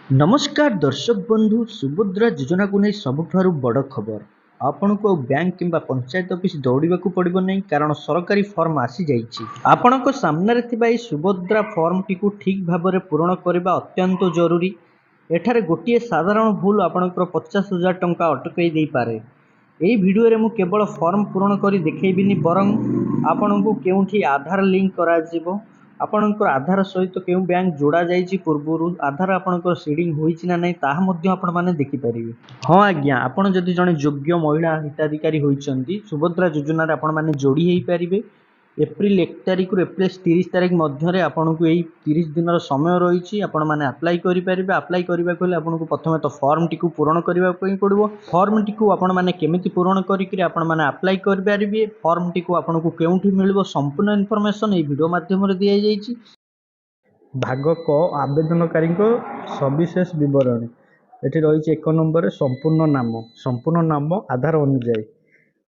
नमस्कार दर्शक बंधु सुभद्रा योजना को नहीं सबुठारु बड़ खबर आपण को बैंक किंबा पंचायत ऑफिस दौड़िबा को पड़िबो नहीं कारण सरकारी फॉर्म आसी जाइछि। आपण को सामने रे थिबा ई सुभद्रा फॉर्म टी को ठीक भाबरे पूरण करबा अत्यंत जरूरी। एठारे गोटिए साधारण भूल आपणकर 50,000 टंका अटकई दे पारे। एई वीडियो रे मु केवल फॉर्म पूरण करी देखैबिनी बरং आपणको केउठी आधार लिंक करा जिवो आपणकर आधार सहित केउ बैंक जोड़ा जाइछि पूर्वरु आधार आपणकर सीडिंग होइछि ना नै ताहा मध्ये आपण माने देखि परिबे। हां आज्ञा आपण जदि जणे योग्य महिला हिताधिकारी होइछन्ती सुभद्रा योजना रे आपण माने जोड़ी हेइ परिबे। एप्रिल 1 तारिख रु एप्रिल 30 तारिख मध्य आपको यही 30 दिन समय रही आपण मैंने आप्लाय करेंगे। आप्लाय करने को आपको प्रथम तो फॉर्म टी पूरण करने पड़ो। फॉर्म टी आपण मैंने केमिति पूरण करेंगे आप्लाय करेंगे। फॉर्म टी आपको केउठी मिलिबो संपूर्ण इनफॉरमेशन ये वीडियो माध्यम दी जाइए। भाग क आवेदनकारी सविशेष विवरण ये रही 1 नंबर संपूर्ण नाम आधार अनुजाई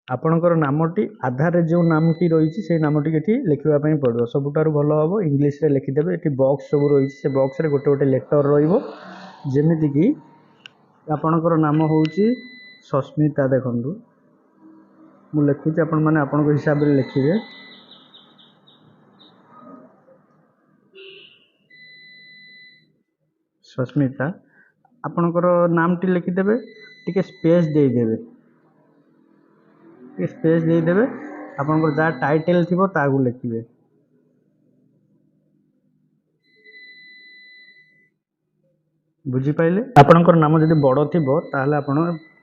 आपणकर नामटी आधार जो नामटी रही से नामटी ये लिखापी पड़ो। सबुठार भल हम इंग्लीश रे लिखिदेवे। ये बॉक्स सब रही से बॉक्स रे गोटे गोटे लेटर रमीति कि आपणकर नाम हूँ सस्मिता। देखूँ मु लिखुची आपण मैंने आपण हिसाब से लिखिए। सस्मिता आपणकर नामटी लिखिदेवे टिके स्पेस देदेवे स्पेस देदेवे आपणकर जहाँ टाइटल थी ताकू लिखिए। बुझीपारे आपणकर नाम जब बड़ थी ताल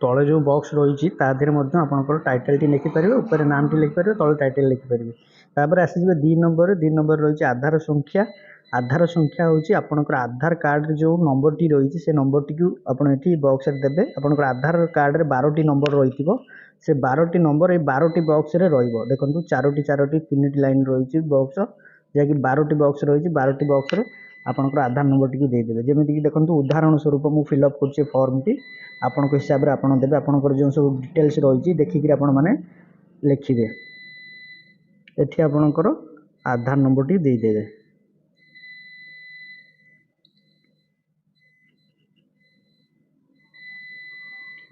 तले जो बॉक्स रही आपणकर टाइटल टी लिखिपारे ऊपर नाम टी लिखिपारे तले टाइटल लिखिपारे। तापर आसीजे 2 नंबर रही आधार संख्या। आधार संख्या हूँ आपणकर आधार कार्ड जो नंबर टी रही से नंबर टी को आपड़ी बॉक्स देवे। आपणकर आधार कार्ड रे 12टी नंबर रही से 12टी नंबर ये 12टी बॉक्स रे रहिबो। देखंतु 4टी 3टी लाइन रही बॉक्स जहाँकि 12टी बॉक्स रही 12टी बॉक्स रे आपणकर आधार नंबर टी देदेवे। जमीक देखो उदाहरण स्वरूप मु फिलअप कर फॉर्म टी आपण हिसाब से आपड़ देवे। आपणकर जो सब डिटेल्स रही देखिक आपण मैंने लिखिए। एठी आपणकर आधार नंबर टी देदेवे।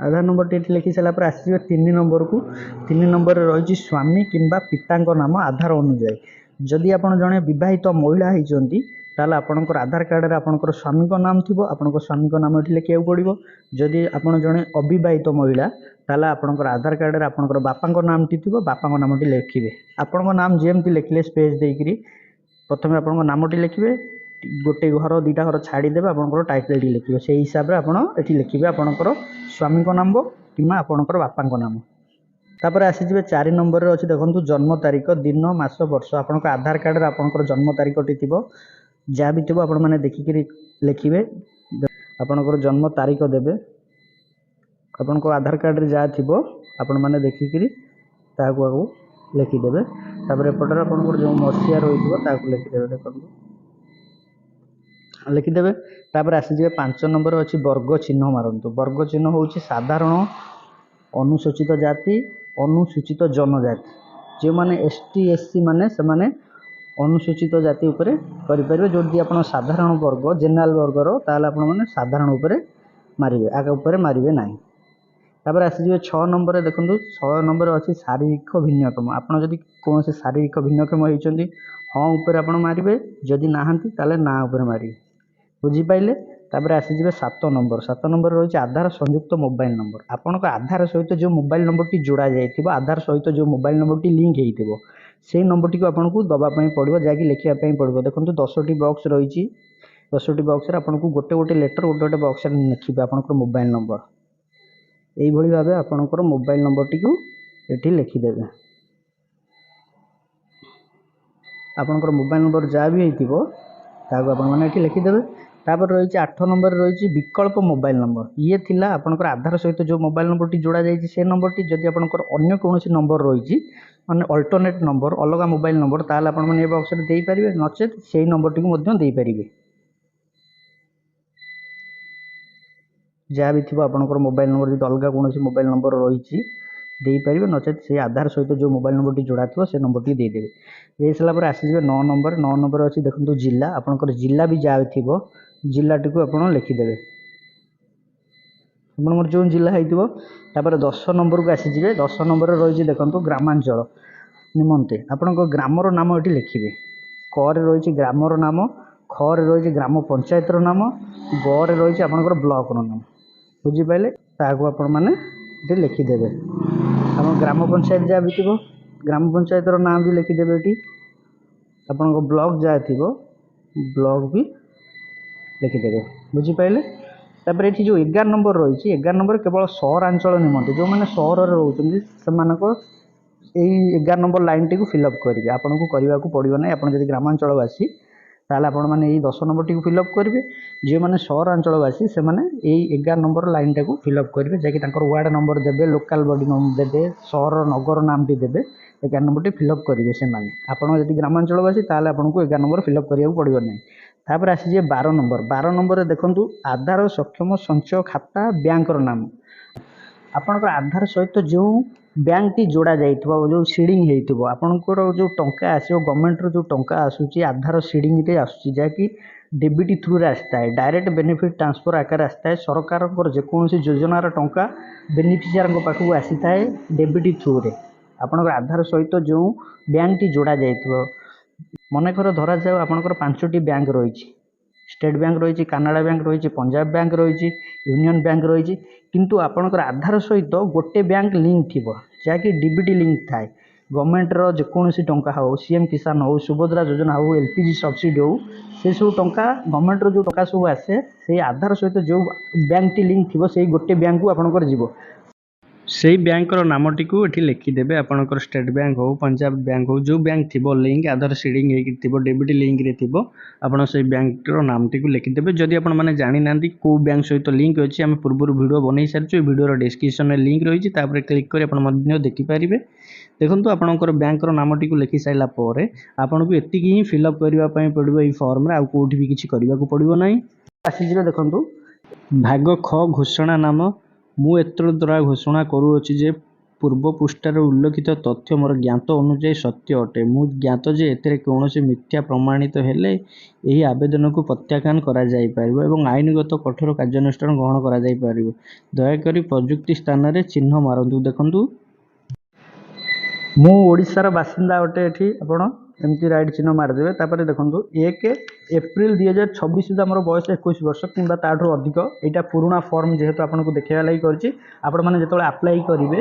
आधार नंबर टी लिखि सारापर आसवे 3 नंबर को। 3 नंबर रही स्वामी किंबा पिता नाम आधार अनुजाई। जदि आपण जड़े विवाहित महिला होती ताल आपणकर आधार कार्ड रे आपणकर स्वामी नाम थी आपणकर स्वामी नाम ये लिखा पड़ो। जदि आपण जड़े अविवाहित महिला ताल आपणकर आधार कार्ड रे आपणकर बापा नाम टी थी बापा नाम टी लिखिए। आपण नाम जमती लिखिले स्पेस देकरी प्रथम आपण नाम टी लिखिए गोटे घर 2टा घर छाड़देवे आपंकर टाइटल टी लिखिए। से हिसाब से आपड़ ये लिखिए आपणकर स्वामी नाम कि आपणकर बापा नाम। तापर आसीजे 4 नंबर अच्छी देखो जन्म तारीख दिन मास वर्ष आपंकर आधार कार्ड रे आपणकर जन्म तारीख टी थी जहाँ भी थी आपण मैंने देखिक लिखिए। आपणकर जन्म तारीख देवे आपणकर आधार कार्ड रे जहाँ थी आपण मैंने देखिक लिखिदेवे। तापर एपटर आपणकर जो मसीहा रही लिखिदेवे। देखो लिखिदेवे। तापर आसीजे 5 नंबर अच्छी वर्ग चिन्ह मारंतु। वर्ग चिन्ह हूँ साधारण अनुसूचित जाति अनुसूचित जनजाति जो मैंने एसटी एससी माने से माने अनुसूचित जाति उपरे करें। जो आप साधारण वर्ग जेनेराल वर्गर ताल आप साधारण उपरे मारे आगे उपरे मारे ना। तापर आसीजे 6 नंबर देखो 6 नंबर अच्छी शारीरिक भिन्नक्षम। आपड़ जब कौन से शारीरिक भिन्नक्षम होती हाँ उपर आप मारे जदि नहांती ताले ना उपर मारे। बुझीपारे। तापर आसीजे 7 नंबर। 7 नंबर रही आधार संयुक्त मोबाइल नंबर। आपणक आधार सहित जो मोबाइल नंबर टी जोड़ा जाए आधार सहित जो मोबाइल नंबर टी लिंक हो से नंबर टी आपको दवापाई पड़ो जहाँकि लिखापी पड़ो। देखो 10टी बॉक्स रही 10टी बॉक्स आपको गोटे गोटे लेटर गोटे गोटे बॉक्स लिखिए आपंकर मोबाइल नंबर। यही भाव आपंकर मोबाइल नंबर टी को ये लिखिदेवे। आपंकर मोबाइल नंबर जहाँ भी होती लिखिदेवे। तापर रही 8 नंबर रही विकल्प मोबाइल नंबर। ये थिला आपनकर आधार सहित जो मोबाइल नंबर टी जोड़ा जाए से नंबर टी जदि आपनकर अन्य कौन नंबर रही माने अल्टरनेट नंबर अलग मोबाइल नंबर ताल आप बॉक्स में दे पारे नचेत से नंबर टी को दे पारे। जहाँ भी थी आपनकर मोबाइल नंबर जो अलग कौन मोबाइल नंबर रही दे पारे नचेत से आधार सहित जो मोबाइल नंबर टी जोड़ा थो से नंबर टी देदेवे। ये सारापर आसीजे 9 नंबर। 9 नंबर अच्छी देखो जिला आपनकर जिला भी जहाँ थी जिलाटी को आप लिखिदेवे। ଆପଣଙ୍କର ଯେଉଁ ଜିଲ୍ଲା ହେଇଥିବ। ତାପରେ 10 ନମ୍ବରକୁ ଆସିଯିବେ। 10 ନମ୍ବରରେ ରହିଛି ଦେଖନ୍ତୁ ଗ୍ରାମାଞ୍ଚଳ ନିମନ୍ତେ ଆପଣଙ୍କ ଗ୍ରାମର ନାମ ଏଠି ଲେଖିବେ। କରେ ରହିଛି ଗ୍ରାମର ନାମ, ଖରେ ରହିଛି ଗ୍ରାମ ପଞ୍ଚାୟତର ନାମ, ଗରେ ରହିଛି ଆପଣଙ୍କର ବ୍ଲକର ନାମ। ବୁଝିପାରିଲେ? ତାହାକୁ ଆପଣମାନେ ଏଠି ଲେଖିଦେବେ। ଆମ ଗ୍ରାମ ପଞ୍ଚାୟତ ଯାହା ବି ଥିବ ଗ୍ରାମ ପଞ୍ଚାୟତର ନାଁ ବି ଲେଖିଦେବେ ଏଠି। ଆପଣଙ୍କ ବ୍ଲକ ଯାହା ଥିବ ବ୍ଲକ ବି ଲେଖିଦେବେ। ବୁଝିପାରିଲେ? ତାପରେ ଏଠି ଯେଉଁ 11 ନମ୍ବର ରହିଛି 11 ନମ୍ବର କେବଳ ସହରାଞ୍ଚଳ ନିମନ୍ତେ ଯେଉଁମାନେ ସହରରେ ରହୁଛନ୍ତି ସେମାନଙ୍କ ଏଇ 11 ନମ୍ବର ଲାଇନ୍ଟିକୁ ଫିଲ୍ଅପ୍ କରିବେ। ଆପଣଙ୍କୁ କରିବାକୁ ପଡ଼ିବ ନାହିଁ। ଆପଣ ଯଦି ଗ୍ରାମାଞ୍ଚଳବାସୀ ତାହେଲେ ଆପଣମାନେ ଏଇ 10 ନମ୍ବରଟିକୁ ଫିଲ୍ଅପ୍ କରିବେ। ଯେଉଁମାନେ ସହରାଞ୍ଚଳବାସୀ ସେମାନେ ଏଇ 11 ନମ୍ବର ଲାଇନ୍ଟାକୁ ଫିଲ୍ଅପ୍ କରିବେ, ଯାହାକି ତାଙ୍କର ୱାର୍ଡ଼ ନମ୍ବର ଦେବେ, ଲୋକାଲ୍ ବଡ଼ି ଦେବେ, ସହର ନଗର ନାମଟି ଦେବେ। 11 ନମ୍ବରଟି ଫିଲ୍ଅପ୍ କରିବେ ସେମାନେ। ଆପଣ ଯଦି ଗ୍ରାମାଞ୍ଚଳବାସୀ ତାହେଲେ ଆପଣଙ୍କୁ 11 ନମ୍ବର ଫିଲ୍ଅପ୍ କରିବାକୁ ପଡ଼ିବ ନାହିଁ। ତାପରେ ଆସିଯିବେ 12 ନମ୍ବର। 12 ନମ୍ବରରେ ଦେଖନ୍ତୁ ଆଧାର ସକ୍ଷମ ସଞ୍ଚୟ ଖାତା ବ୍ୟାଙ୍କର ନାମ। ଆପଣଙ୍କର ଆଧାର ସହିତ ଯେଉଁ ବ୍ୟାଙ୍କଟି ଯୋଡ଼ା ଯାଇଥିବ, ଯେଉଁ ସିଡ଼ିଂ ହେଇଥିବ, ଆପଣଙ୍କର ଯେଉଁ ଟଙ୍କା ଆସିବ ଗଭର୍ଣ୍ଣମେଣ୍ଟର ଯେଉଁ ଟଙ୍କା ଆସୁଛି ଆଧାର ସିଡ଼ିଂରେ ଆସୁଛି, ଯାହାକି ଡେବିଟ୍ ଥ୍ରୁରେ ଆସିଥାଏ। ଡାଇରେକ୍ଟ ବେନିଫିଟ୍ ଟ୍ରାନ୍ସଫର ଆକାରରେ ଆସିଥାଏ। ସରକାରଙ୍କର ଯେକୌଣସି ଯୋଜନାର ଟଙ୍କା ବେନିଫିସିଆରଙ୍କ ପାଖକୁ ଆସିଥାଏ ଡେବିଟ୍ ଥ୍ରୁରେ। ଆପଣଙ୍କର ଆଧାର ସହିତ ଯେଉଁ ବ୍ୟାଙ୍କଟି ଯୋଡ଼ା ଯାଇଥିବ, ମନେକର ଧରାଯାଉ ଆପଣଙ୍କର 5ଟି ବ୍ୟାଙ୍କ ରହିଛି। ଷ୍ଟେଟ୍ ବ୍ୟାଙ୍କ ରହିଛି, କାନାଡ଼ା ବ୍ୟାଙ୍କ ରହିଛି, ପଞ୍ଜାବ ବ୍ୟାଙ୍କ ରହିଛି, ୟୁନିୟନ ବ୍ୟାଙ୍କ ରହିଛି। କିନ୍ତୁ ଆପଣଙ୍କର ଆଧାର ସହିତ ଗୋଟେ ବ୍ୟାଙ୍କ ଲିଙ୍କ ଥିବ, ଯାହାକି ଡିବିଟି ଲିଙ୍କ ଥାଏ। ଗଭର୍ଣ୍ଣମେଣ୍ଟର ଯେକୌଣସି ଟଙ୍କା ହେଉ, ସିଏମ୍ କିଷାନ ହେଉ, ସୁଭଦ୍ରା ଯୋଜନା ହେଉ, LPG ସବସିଡ଼ି ହେଉ, ସେସବୁ ଟଙ୍କା ଗଭର୍ଣ୍ଣମେଣ୍ଟର ଯେଉଁ ଟଙ୍କା ସବୁ ଆସେ ସେଇ ଆଧାର ସହିତ ଯେଉଁ ବ୍ୟାଙ୍କଟି ଲିଙ୍କ ଥିବ ସେଇ ଗୋଟେ ବ୍ୟାଙ୍କକୁ ଆପଣଙ୍କର ଯିବ। ସେଇ ବ୍ୟାଙ୍କର ନାମଟିକୁ ଏଠି ଲେଖିଦେବେ। ଆପଣଙ୍କର ଷ୍ଟେଟ୍ ବ୍ୟାଙ୍କ ହେଉ, ପଞ୍ଜାବ ବ୍ୟାଙ୍କ ହେଉ, ଯେଉଁ ବ୍ୟାଙ୍କ ଥିବ ଲିଙ୍କ ଆଧାର ସିଡ଼ିଂ ହେଇକି ଥିବ, ଡେବିଟ୍ ଲିଙ୍କରେ ଥିବ, ଆପଣ ସେଇ ବ୍ୟାଙ୍କର ନାମଟିକୁ ଲେଖିଦେବେ। ଯଦି ଆପଣମାନେ ଜାଣିନାହାନ୍ତି କେଉଁ ବ୍ୟାଙ୍କ ସହିତ ଲିଙ୍କ ଅଛି, ଆମେ ପୂର୍ବରୁ ଭିଡ଼ିଓ ବନେଇ ସାରିଛୁ। ଏ ଭିଡ଼ିଓର ଡେସ୍କ୍ରିପସନରେ ଲିଙ୍କ ରହିଛି, ତାପରେ କ୍ଲିକ୍ କରି ଆପଣ ମଧ୍ୟ ଦେଖିପାରିବେ। ଦେଖନ୍ତୁ ଆପଣଙ୍କର ବ୍ୟାଙ୍କର ନାମଟିକୁ ଲେଖି ସାରିଲା ପରେ ଆପଣଙ୍କୁ ଏତିକି ହିଁ ଫିଲ୍ଅପ୍ କରିବା ପାଇଁ ପଡ଼ିବ ଏଇ ଫର୍ମରେ। ଆଉ କେଉଁଠି ବି କିଛି କରିବାକୁ ପଡ଼ିବ ନାହିଁ। ଆସିଯିବେ ଦେଖନ୍ତୁ ଭାଗ ଖ ଘୋଷଣା ନାମ। ମୁଁ ଏତଦ୍ଦ୍ୱାରା ଘୋଷଣା କରୁଅଛି ଯେ ପୂର୍ବ ପୃଷ୍ଠାରେ ଉଲ୍ଲେଖିତ ତଥ୍ୟ ମୋର ଜ୍ଞାତ ଅନୁଯାୟୀ ସତ୍ୟ ଅଟେ। ମୁଁ ଜ୍ଞାତ ଯେ ଏଥିରେ କୌଣସି ମିଥ୍ୟା ପ୍ରମାଣିତ ହେଲେ ଏହି ଆବେଦନକୁ ପ୍ରତ୍ୟାଖ୍ୟାନ କରାଯାଇପାରିବ ଏବଂ ଆଇନଗତ କଠୋର କାର୍ଯ୍ୟାନୁଷ୍ଠାନ ଗ୍ରହଣ କରାଯାଇପାରିବ। ଦୟାକରି ପ୍ରଯୁକ୍ତି ସ୍ଥାନରେ ଚିହ୍ନ ମାରନ୍ତୁ। ଦେଖନ୍ତୁ ମୁଁ ଓଡ଼ିଶାର ବାସିନ୍ଦା ଅଟେ। ଏଠି ଆପଣ ଏମିତି ରାଇଟ୍ ଚିହ୍ନ ମାରିଦେବେ। ତାପରେ ଦେଖନ୍ତୁ 1 ଏପ୍ରିଲ 2026 ସୁଦ୍ଧା ମୋର ବୟସ 21 ବର୍ଷ କିମ୍ବା ତାଠୁ ଅଧିକ। ଏଇଟା ପୁରୁଣା ଫର୍ମ ଯେହେତୁ ଆପଣଙ୍କୁ ଦେଖାଇବା ଲାଗି କରିଛି। ଆପଣମାନେ ଯେତେବେଳେ ଆପ୍ଲାଏ କରିବେ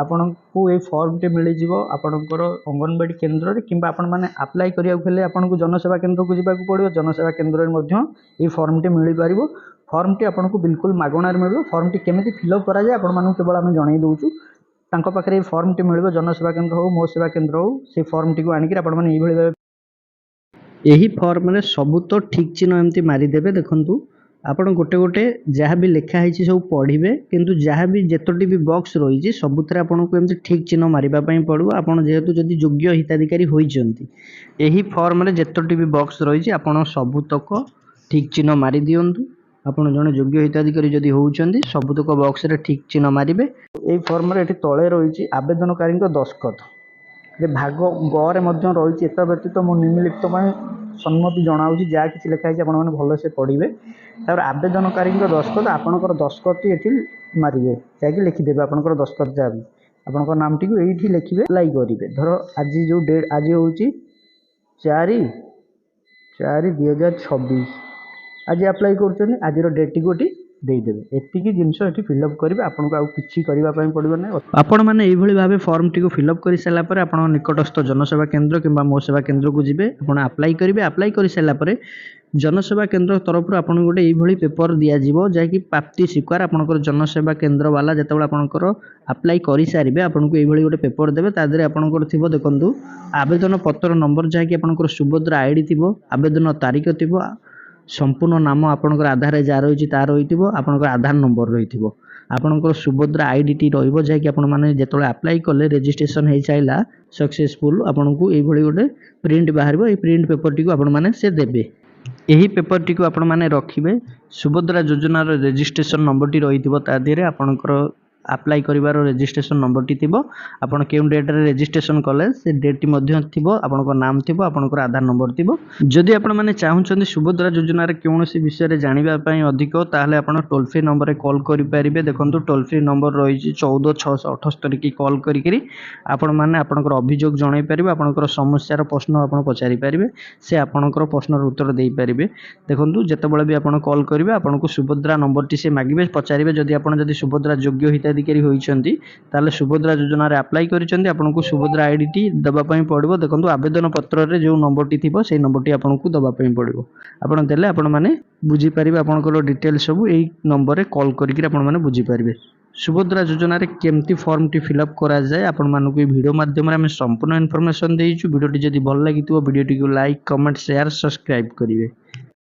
ଆପଣଙ୍କୁ ଏଇ ଫର୍ମଟି ମିଳିଯିବ ଆପଣଙ୍କର ଅଙ୍ଗନବାଡ଼ି କେନ୍ଦ୍ରରେ, କିମ୍ବା ଆପଣମାନେ ଆପ୍ଲାଏ କରିବାକୁ ହେଲେ ଆପଣଙ୍କୁ ଜନସେବା କେନ୍ଦ୍ରକୁ ଯିବାକୁ ପଡ଼ିବ। ଜନସେବା କେନ୍ଦ୍ରରେ ମଧ୍ୟ ଏଇ ଫର୍ମଟି ମିଳିପାରିବ। ଫର୍ମଟି ଆପଣଙ୍କୁ ବିଲକୁଲ ମାଗଣାରେ ମିଳିବ। ଫର୍ମଟି କେମିତି ଫିଲ୍ଅପ୍ କରାଯାଏ ଆପଣମାନଙ୍କୁ କେବଳ ଆମେ ଜଣାଇ ଦେଉଛୁ। ତାଙ୍କ ପାଖରେ ଏଇ ଫର୍ମଟି ମିଳିବ, ଜନସେବା କେନ୍ଦ୍ର ହେଉ, ମୋ ସେବା କେନ୍ଦ୍ର ହେଉ, ସେଇ ଫର୍ମଟିକୁ ଆଣିକି ଆପଣମାନେ ଏଇଭଳି ଭାବେ ଏହି ଫର୍ମରେ ସବୁ ତ ଠିକ୍ ଚିହ୍ନ ଏମିତି ମାରିଦେବେ। ଦେଖନ୍ତୁ ଆପଣ ଗୋଟେ ଗୋଟେ ଯାହା ବି ଲେଖା ହେଇଛି ସବୁ ପଢ଼ିବେ, କିନ୍ତୁ ଯାହା ବି ଯେତୋଟି ବି ବକ୍ସ ରହିଛି ସବୁଥିରେ ଆପଣଙ୍କୁ ଏମିତି ଠିକ୍ ଚିହ୍ନ ମାରିବା ପାଇଁ ପଡ଼ିବ। ଆପଣ ଯେହେତୁ ଯଦି ଯୋଗ୍ୟ ହିତାଧିକାରୀ ହୋଇଛନ୍ତି, ଏହି ଫର୍ମରେ ଯେତୋଟି ବି ବକ୍ସ ରହିଛି ଆପଣ ସବୁତକ ଠିକ୍ ଚିହ୍ନ ମାରି ଦିଅନ୍ତୁ। ଆପଣ ଜଣେ ଯୋଗ୍ୟ ହିତାଧିକାରୀ ଯଦି ହେଉଛନ୍ତି ସବୁତକ ବକ୍ସରେ ଠିକ୍ ଚିହ୍ନ ମାରିବେ। ଏଇ ଫର୍ମରେ ଏଠି ତଳେ ରହିଛି ଆବେଦନକାରୀଙ୍କ ଦସ୍ତଖତ। ଭାଗ ଗରେ ମଧ୍ୟ ରହିଛି ଏତଦ୍ ବ୍ୟତୀତ ମୁଁ ନିମ୍ନଲିଖିତ ପାଇଁ ସମ୍ମତି ଜଣାଉଛି। ଯାହା କିଛି ଲେଖା ହେଇଛି ଆପଣମାନେ ଭଲସେ ପଢ଼ିବେ। ତାପରେ ଆବେଦନକାରୀଙ୍କ ଦସ୍ତଖତ, ଆପଣଙ୍କର ଦସ୍ତଖତଟି ଏଠି ମାରିବେ, ଯାଇକି ଲେଖିଦେବେ ଆପଣଙ୍କର ଦସ୍ତଖତ ଯାହା ବି ଆପଣଙ୍କ ନାମଟିକୁ ଏଇଠି ଲେଖିବେ, ଆପ୍ଲାଇ କରିବେ। ଧର ଆଜି ଯେଉଁ ଡେଟ୍ ଆଜି ହେଉଛି 4/4/2026, ଆଜି ଆପ୍ଲାଏ କରୁଛନ୍ତି, ଆଜିର ଡେଟ୍ଟିକୁ ଏଠି ଦେଇଦେବେ। ଏତିକି ଜିନିଷ ଏଠି ଫିଲ୍ଅପ୍ କରିବେ। ଆପଣଙ୍କୁ ଆଉ କିଛି କରିବା ପାଇଁ ପଡ଼ିବ ନାହିଁ। ଆପଣମାନେ ଏଇଭଳି ଭାବେ ଫର୍ମଟିକୁ ଫିଲ୍ଅପ୍ କରିସାରିଲା ପରେ ଆପଣଙ୍କ ନିକଟସ୍ଥ ଜନସେବା କେନ୍ଦ୍ର କିମ୍ବା ମୋ ସେବା କେନ୍ଦ୍ରକୁ ଯିବେ। ଆପଣ ଆପ୍ଲାଏ କରିବେ। ଆପ୍ଲାଏ କରିସାରିଲା ପରେ ଜନସେବା କେନ୍ଦ୍ର ତରଫରୁ ଆପଣଙ୍କୁ ଗୋଟେ ଏଇଭଳି ପେପର ଦିଆଯିବ, ଯାହାକି ପ୍ରାପ୍ତି ସ୍ୱୀକାର। ଆପଣଙ୍କର ଜନସେବା କେନ୍ଦ୍ର ବାଲା ଯେତେବେଳେ ଆପଣଙ୍କର ଆପ୍ଲାଏ କରିସାରିବେ ଆପଣଙ୍କୁ ଏଇଭଳି ଗୋଟେ ପେପର ଦେବେ। ତା ଦେହରେ ଆପଣଙ୍କର ଥିବ ଦେଖନ୍ତୁ ଆବେଦନ ପତ୍ର ନମ୍ବର, ଯାହାକି ଆପଣଙ୍କର ସୁଭଦ୍ରା ଆଇଡ଼ି ଥିବ, ଆବେଦନ ତାରିଖ ଥିବ, ସମ୍ପୂର୍ଣ୍ଣ ନାମ ଆପଣଙ୍କର ଆଧାରରେ ଯାହା ରହିଛି ତାହା ରହିଥିବ, ଆପଣଙ୍କର ଆଧାର ନମ୍ବର ରହିଥିବ, ଆପଣଙ୍କର ସୁଭଦ୍ରା ଆଇଡ଼ିଟି ରହିବ, ଯାହାକି ଆପଣମାନେ ଯେତେବେଳେ ଆପ୍ଲାଏ କଲେ ରେଜିଷ୍ଟ୍ରେସନ୍ ହେଇସାରିଲା ସକ୍ସେସଫୁଲ୍, ଆପଣଙ୍କୁ ଏଇଭଳି ଗୋଟେ ପ୍ରିଣ୍ଟ ବାହାରିବ। ଏଇ ପ୍ରିଣ୍ଟ ପେପରଟିକୁ ଆପଣମାନେ ସେ ଦେବେ। ଏହି ପେପରଟିକୁ ଆପଣମାନେ ରଖିବେ। ସୁଭଦ୍ରା ଯୋଜନାର ରେଜିଷ୍ଟ୍ରେସନ୍ ନମ୍ବରଟି ରହିଥିବ ତା ଦେହରେ, ଆପଣଙ୍କର ଆପ୍ଲାଏ କରିବାର ରେଜିଷ୍ଟ୍ରେସନ ନମ୍ବରଟି ଥିବ। ଆପଣ କେଉଁ ଡେଟ୍ରେ ରେଜିଷ୍ଟ୍ରେସନ କଲେ ସେ ଡେଟ୍ଟି ମଧ୍ୟ ଥିବ, ଆପଣଙ୍କ ନାମ ଥିବ, ଆପଣଙ୍କର ଆଧାର ନମ୍ବର ଥିବ। ଯଦି ଆପଣମାନେ ଚାହୁଁଛନ୍ତି ସୁଭଦ୍ରା ଯୋଜନାରେ କୌଣସି ବିଷୟରେ ଜାଣିବା ପାଇଁ ଅଧିକ, ତାହେଲେ ଆପଣ ଟୋଲ୍ ଫ୍ରି ନମ୍ବରରେ କଲ୍ କରିପାରିବେ। ଦେଖନ୍ତୁ ଟୋଲ୍ ଫ୍ରି ନମ୍ବର ରହିଛି 14678 କି କଲ୍ କରିକିରି ଆପଣମାନେ ଆପଣଙ୍କର ଅଭିଯୋଗ ଜଣାଇ ପାରିବେ, ଆପଣଙ୍କର ସମସ୍ୟାର ପ୍ରଶ୍ନ ଆପଣ ପଚାରି ପାରିବେ, ସେ ଆପଣଙ୍କର ପ୍ରଶ୍ନର ଉତ୍ତର ଦେଇପାରିବେ। ଦେଖନ୍ତୁ ଯେତେବେଳେ ବି ଆପଣ କଲ୍ କରିବେ ଆପଣଙ୍କୁ ସୁଭଦ୍ରା ନମ୍ବରଟି ସେ ମାଗିବେ, ପଚାରିବେ ଯଦି ଆପଣ ଯଦି ସୁଭଦ୍ରା ଯୋଗ୍ୟ ହିତାଧିକାରୀ ହୋଇଛନ୍ତି ତାହେଲେ ସୁଭଦ୍ରା ଯୋଜନାରେ ଆପ୍ଲାଏ କରିଛନ୍ତି, ଆପଣଙ୍କୁ ସୁଭଦ୍ରା ଆଇଡିଟି ଦେବା ପାଇଁ ପଡ଼ିବ। ଦେଖନ୍ତୁ ଆବେଦନ ପତ୍ରରେ ଯେଉଁ ନମ୍ବରଟି ଥିବ ସେଇ ନମ୍ବରଟି ଆପଣଙ୍କୁ ଦେବା ପାଇଁ ପଡ଼ିବ। ଆପଣ ଦେଲେ ଆପଣମାନେ ବୁଝିପାରିବେ, ଆପଣଙ୍କର ଡିଟେଲ୍ ସବୁ ଏଇ ନମ୍ବରରେ କଲ୍ କରିକିରି ଆପଣମାନେ ବୁଝିପାରିବେ। ସୁଭଦ୍ରା ଯୋଜନାରେ କେମିତି ଫର୍ମଟି ଫିଲ୍ଅପ୍ କରାଯାଏ ଆପଣମାନଙ୍କୁ এই ভিডিও মাধ্যমে আমি সম্পূর্ণ ইনফরমেশন ଦେଇଛୁ। ভিডিওটি যদি ଭଲ ଲାଗିଥିବ ଭିଡ଼ିଓଟିକୁ ଲାଇକ୍, କମେଣ୍ଟ, ସେୟାର, ସବସ୍କ୍ରାଇବ୍ କରିବେ।